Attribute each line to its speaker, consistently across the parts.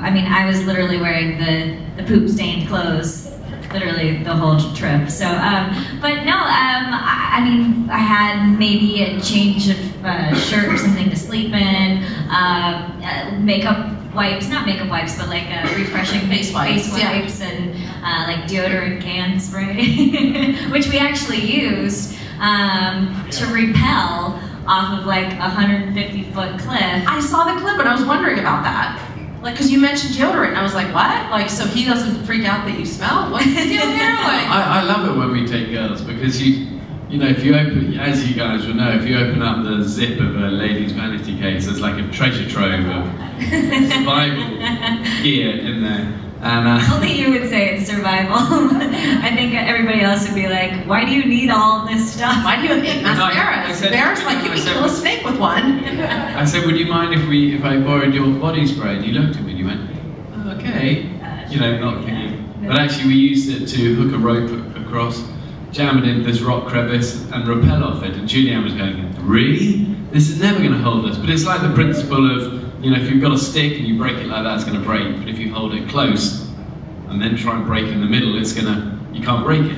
Speaker 1: I mean, I was literally wearing the poop-stained clothes literally the whole trip. So, but no, I mean, I had maybe a change of shirt or something to sleep in, makeup wipes, not makeup wipes, but like refreshing face wipes and like deodorant can spray, which we actually used to repel off of like a 150-foot cliff.
Speaker 2: I saw the clip and I was wondering about that. Like, because you mentioned deodorant, and I was like, what? Like, so he doesn't freak out that you smell? What's the deal here? Like,
Speaker 3: I love it when we take girls, because you know, if you open, as you guys will know, if you open up the zip of a lady's vanity case, there's like a treasure trove of survival gear in there. And,
Speaker 1: only you would say it's survival. I think everybody else would be like, why do you need all this stuff?
Speaker 2: Why do you need mascaras? Bear's like, you can kill a snake with one.
Speaker 3: I said, would you mind if I borrowed your body spray? And you looked at me and you went, oh, okay. You know, not thinking. But actually we used it to hook a rope across, jam it into this rock crevice and rappel off it. And Julianne was going, really? This is never going to hold us. But it's like the principle of, you know, if you've got a stick and you break it like that, it's going to break. But if you hold it close and then try and break it in the middle, you can't break it.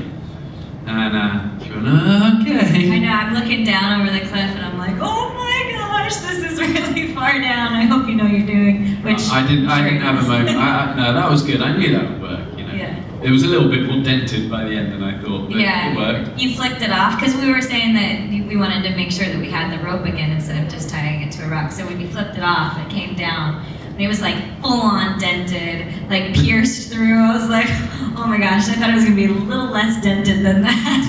Speaker 3: And she went, okay.
Speaker 1: I know, I'm looking down over the cliff and I'm like, oh my gosh, this is really far down. I hope you know you're doing, which
Speaker 3: I didn't have a moment. No, that was good. I knew that would work, you know.
Speaker 1: Yeah.
Speaker 3: It was a little bit more dented by the end than I thought, but it worked.
Speaker 1: You flicked it off, because we were saying that we wanted to make sure that we had the rope again instead of just tying it to a rock. So when you flipped it off, it came down. And it was like full-on dented, like pierced through. I was like, oh my gosh, I thought it was going to be a little less dented than that.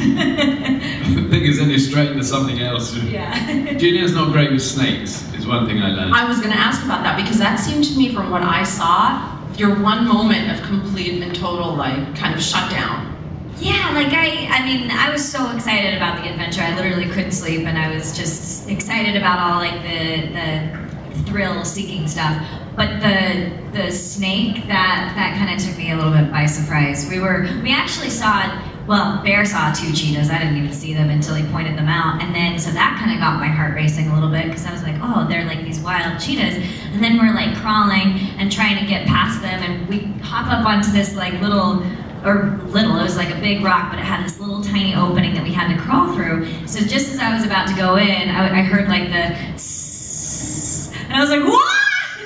Speaker 3: The thing is, then you're straight into something else.
Speaker 1: Yeah.
Speaker 3: Julianne's not great with snakes, is one thing I learned.
Speaker 2: I was going to ask about that, because that seemed to me, from what I saw, your one moment of complete and total, like, kind of shutdown.
Speaker 1: Yeah, like I mean, I was so excited about the adventure. I literally couldn't sleep, and I was just excited about all like the thrill-seeking stuff. But the snake, that kind of took me a little bit by surprise. We actually saw, well, Bear saw 2 cheetahs. I didn't even see them until he pointed them out. And then, so that kind of got my heart racing a little bit, because I was like, oh, they're like these wild cheetahs. And then we're like crawling and trying to get past them, and we hop up onto this like it was like a big rock, but it had this little tiny opening that we had to crawl through. So just as I was about to go in, I heard like the tss, and I was like, what?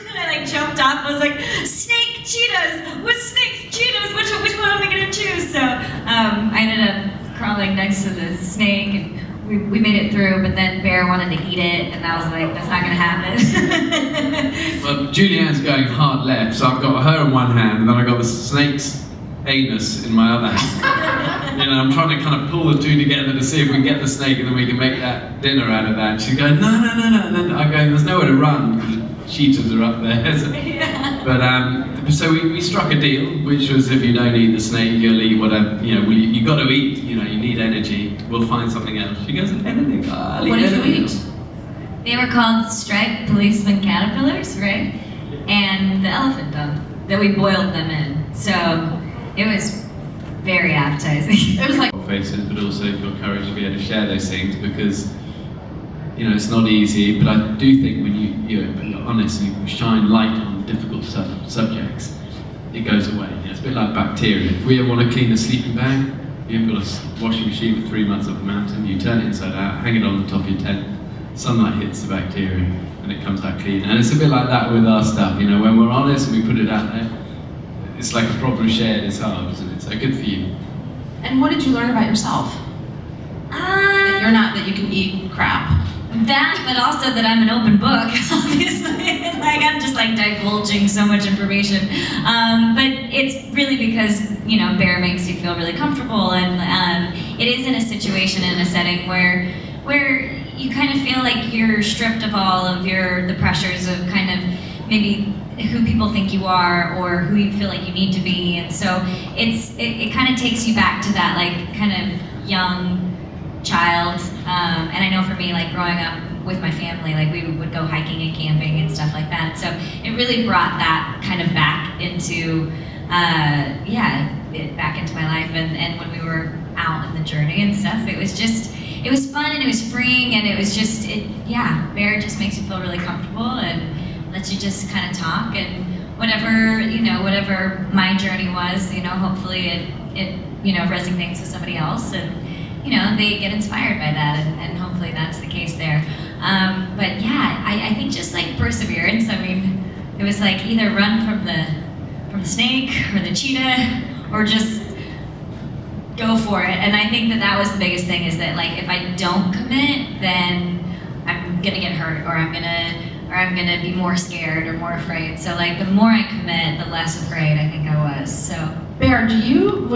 Speaker 1: And I like jumped off. I was like, snake cheetahs! What snakes cheetahs? Which one am I gonna choose? So I ended up crawling next to the snake, and we made it through, but then Bear wanted to eat it, and I was like, that's not gonna happen.
Speaker 3: Well, Julianne's going hard left, so I've got her in one hand, and then I've got the snake's anus in my other hand. You know, I'm trying to kind of pull the two together to see if we can get the snake and then we can make that dinner out of that. And she's going, no. And then I'm going, there's nowhere to run because the cheetahs are up there. So,
Speaker 1: yeah.
Speaker 3: But so we struck a deal, which was if you don't eat the snake, you'll eat whatever. You know, you got to eat. You know, you need energy. We'll find something else. She goes, anything.
Speaker 2: What did you eat?
Speaker 1: They were called striped policeman caterpillars, right? And the elephant dung that we boiled them in. So it was very appetizing. It was like
Speaker 3: faces, but also you've got courage to be able to share those things, because you know it's not easy. But I do think when you're honest and you shine light on difficult subjects, it goes away. You know, it's a bit like bacteria. If we ever want to clean a sleeping bag, you've got a washing machine for 3 months up a mountain. You turn it inside out, hang it on the top of your tent. Sunlight hits the bacteria, and it comes out clean. And it's a bit like that with our stuff. You know, when we're honest and we put it out there, it's like a problem shared is hard, isn't it? So good for you.
Speaker 2: And what did you learn about yourself? That you can eat crap.
Speaker 1: That, but also that I'm an open book, obviously. Like, I'm just like divulging so much information. But it's really because, you know, Bear makes you feel really comfortable, and it is in a situation, in a setting where you kind of feel like you're stripped of all of the pressures of kind of maybe who people think you are or who you feel like you need to be. And so it kind of takes you back to that like kind of young child. And I know for me, like growing up with my family, like we would go hiking and camping and stuff like that. So it really brought that kind of back into, back into my life. And when we were out on the journey and stuff, it was fun and it was freeing, and it was just, Bear just makes you feel really comfortable and lets you just kind of talk, and whatever you know, whatever my journey was, you know, hopefully it you know, resonates with somebody else, and you know, they get inspired by that, and hopefully that's the case there. But yeah, I think just like perseverance. I mean, it was like either run from the snake or the cheetah, or just go for it. And I think that was the biggest thing, is that like if I don't commit, then I'm gonna get hurt, or I'm gonna be more scared or more afraid. So like the more I commit, the less afraid I think I was. So
Speaker 2: Bear, do you